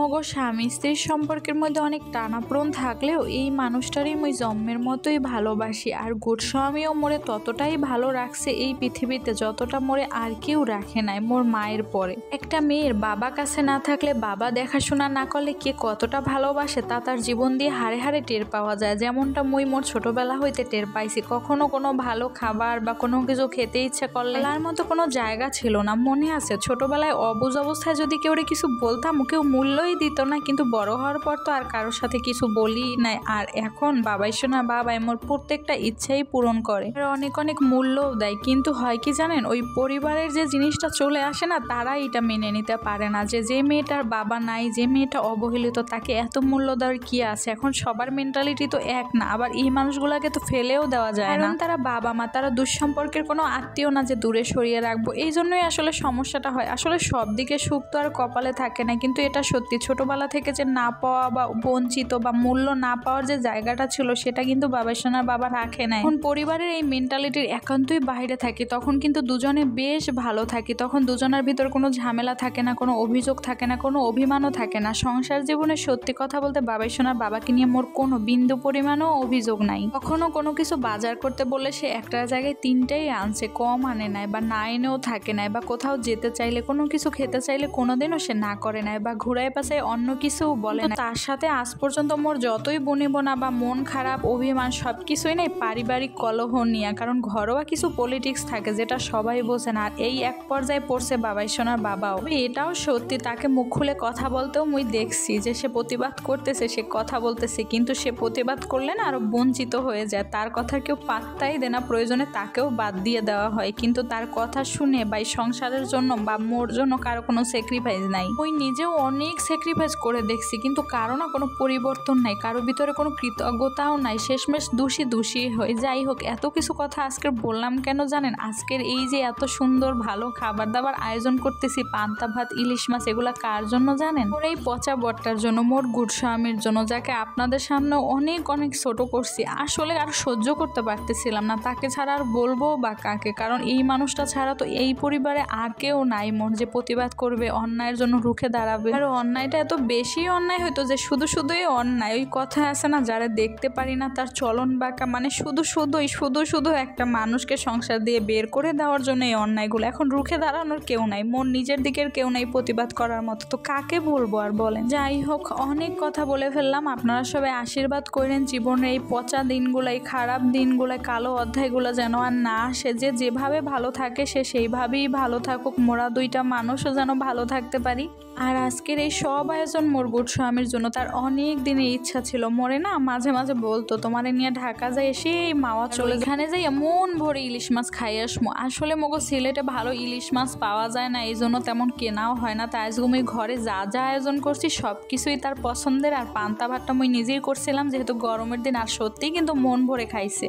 মগো স্বামী স্ত্রীর সম্পর্কের মধ্যে অনেক টানাপোড়েন থাকলেও এই মানুষটারই মুই জন্মের মতোই ভালোবাসি। আর গোস্বামীও মোরে ততটাই ভালো রাখছে এই পৃথিবীতে যতটা মোরে আর কেউ রাখে নাই মোর মায়ের পরে। একটা মেয়ের বাবা কাছে না থাকলে, বাবা দেখাশোনা না করলে কে কতটা ভালোবাসে তা তার জীবন দিয়ে হাড়ে হাড়ে টের পাওয়া যায়। যেমনটা মুই মোর ছোটবেলা হইতে টের পাইছি। কখনো কোনো ভালো খাবার বা কোনো কিছু খেতে ইচ্ছে করলে তার মতো কোনো জায়গা ছিল না। মনে আছে ছোটবেলায় অবুঝ অবস্থায় যদি কেউ কিছু বলতাম কেউ মূল্যই দিত না, কিন্তু বড় হওয়ার পর তো আর কারোর সাথে কিছু বলি নাই। আর এখন বাবাই শোনা বাবাই মোর প্রত্যেকটা ইচ্ছাই পূরণ করে, অনেক অনেক মূল্যও দেয়। কিন্তু হয় কি জানেন, ওই পরিবারের যে জিনিসটা চলে আসে না, তারা এটা মেনে নিতে পারে না যে মেয়েটার বাবা নাই, যে মেয়েটা অবহেলিত, তাকে এত মূল্য দেওয়ার কি আছে। এখন সবার মেন্টালিটি তো এক না, আবার এই মানুষগুলাকে তো ফেলেও দেওয়া যায় না। তারা বাবা মা, তারা দুঃসম্পর্কের কোনো আত্মীয় না যে দূরে সরিয়ে রাখবো। এই জন্যই আসলে সমস্যাটা হয়। আসলে সব দিকে সুখ তো আর কপালে থাকে না, কিন্তু এটা সত্যি ছোটবেলা থেকে যে না পাওয়া বা বঞ্চিত বা মূল্য না পাওয়ার যে জায়গাটা ছিল সেটা কিন্তু বাবা সোনার বাবা রাখে নাই। এখন পরিবারের এই মেন্টালিটির একান্তই বাইরে থাকি, তখন কিন্তু দুজনে বেশ ভালো থাকি। তখন দুজনের ভিতর কোনো ঝামেলা থাকে না, কোনো অভিযোগ থাকে না, কোনো অভিমানও থাকে না। সংসার জীবনে সত্যি কথা বলতে বাবা সোনার বাবাকে নিয়ে মোর কোনো বিন্দু পরিমাণও অভিযোগ নাই। কখনো কোনো কিছু বাজার করতে বললে সে একটা জায়গায় 3টাই আনছে, কম আনে নাই বা না এনেও থাকে নাই। বা কোথাও যেতে চাইলে, কোনো কিছু খেতে চাইলে কোনোদিনও সে না করে নাই বা ঘুরায় পাশায় অন্য কিছু বলে না। তার সাথে আজ পর্যন্ত মোর যতই বনিব না বা মন খারাপ অভিমান সবকিছুই নেই পারিবারিক কলহ নিয়ে, কারণ ঘরোয়া কিছু পলিটিক্স থাকে যেটা সবাই বোঝে না। আর এই এক পর্যায়ে পড়ছে বাবাই সোনার বাবাও। এটাও সত্যি, তাকে মুখ খুলে কথা বলতেও মুই দেখছি যে সে প্রতিবাদ করতেছে, সে কথা বলতেছে, কিন্তু সে প্রতিবাদ করলে না আরো বঞ্চিত হয়ে যায়। তার কথা কেউ পাত্তাই দেয় না, প্রয়োজনে তাকেও বাদ দিয়ে দেওয়া হয়। কিন্তু তার কথা শুনে বা সংসারের জন্য বা মোর জন্য কারো কোনো স্যাক্রিফাইস নাই। ওই নিজেও অনেক স্যাক্রিফাইস করে দেখছি, কিন্তু কারো না কোনো পরিবর্তন নাই, কারো ভিতরে কোনো কৃতজ্ঞতাও নাই। শেষমেশ দোষী হয়ে। যাই হোক, এত কিছু কথা আজকে বললাম কেন জানেন? আজকের এই যে এত সুন্দর ভালো খাবার দাবার আয়োজন করতেছি, পান্তা ভাত, ইলিশ মাছ, এগুলা কার জন্য জানেন? ওর এই পচা বটটার জন্য, মোর গোস্বামীর জন্য, যাকে আপনাদের সামনে অনেক অনেক ছোট করছি। আসলে আর সহ্য করতে পারতেছিলাম না, তাকে ছাড়া আর বলবো বা কাকে, কারণ এই মানুষটা ছাড়া তো এই পরিবারে আর কেউ নাই মোর যে প্রতিবাদ করবে, অন্যায়ের জন্য রুখে দাঁড়াবে। আর অন্যায়টা এত বেশি অন্যায় হয়তো যে শুধুই অন্যায়। ওই কথা আছে না, যারা দেখতে পারি না তার চলন বাঁকা, মানে শুধু একটা মানুষকে সংসার দিয়ে বের করে দেওয়ার জন্য এই অন্যায়গুলো। এখন রুখে দাঁড়ানোর কেউ নাই, মোর নিজের দিকের কেউ নাই প্রতিবাদ করার মতো, তো কাকে বলবো আর বলেন? যাই হোক, অনেক কথা বলে ফেললাম। আপনারা সবাই আশীর্বাদ করেন জীবনের এই পচা দিনগুলো, এই খারাপ দিনগুলো, কালো অধ্যায়গুলো যেন আর না আসে। যে যেভাবে ভালো থাকে সে সেইভাবেই ভালো থাকুক, মোরা দুইটা মানুষও যেন ভালো থাকতে পারি। আর আজকের এই সব আয়োজন মোর গোস্বামীর জন্য। তার অনেক দিনের ইচ্ছা ছিল। মোরে না মাঝে মাঝে বলতো তোমারে নিয়ে ঢাকা যাই, সেই মাওয়া চলে এখানে যাই মন ভরে ইলিশ মাছ খাই আসমো। আসলে মগো সিলেটে ভালো ইলিশ মাছ পাওয়া যায় না, এই জন্য তেমন কেনাও হয় না। তাই আজকে মুই ঘরে যা যা আয়োজন করছি সবকিছুই তার পছন্দের। আর পান্তা ভাতটা মুই নিজেই করছিলাম যেহেতু গরমের দিন, আর সত্যিই কিন্তু মন ভরে খাইছে।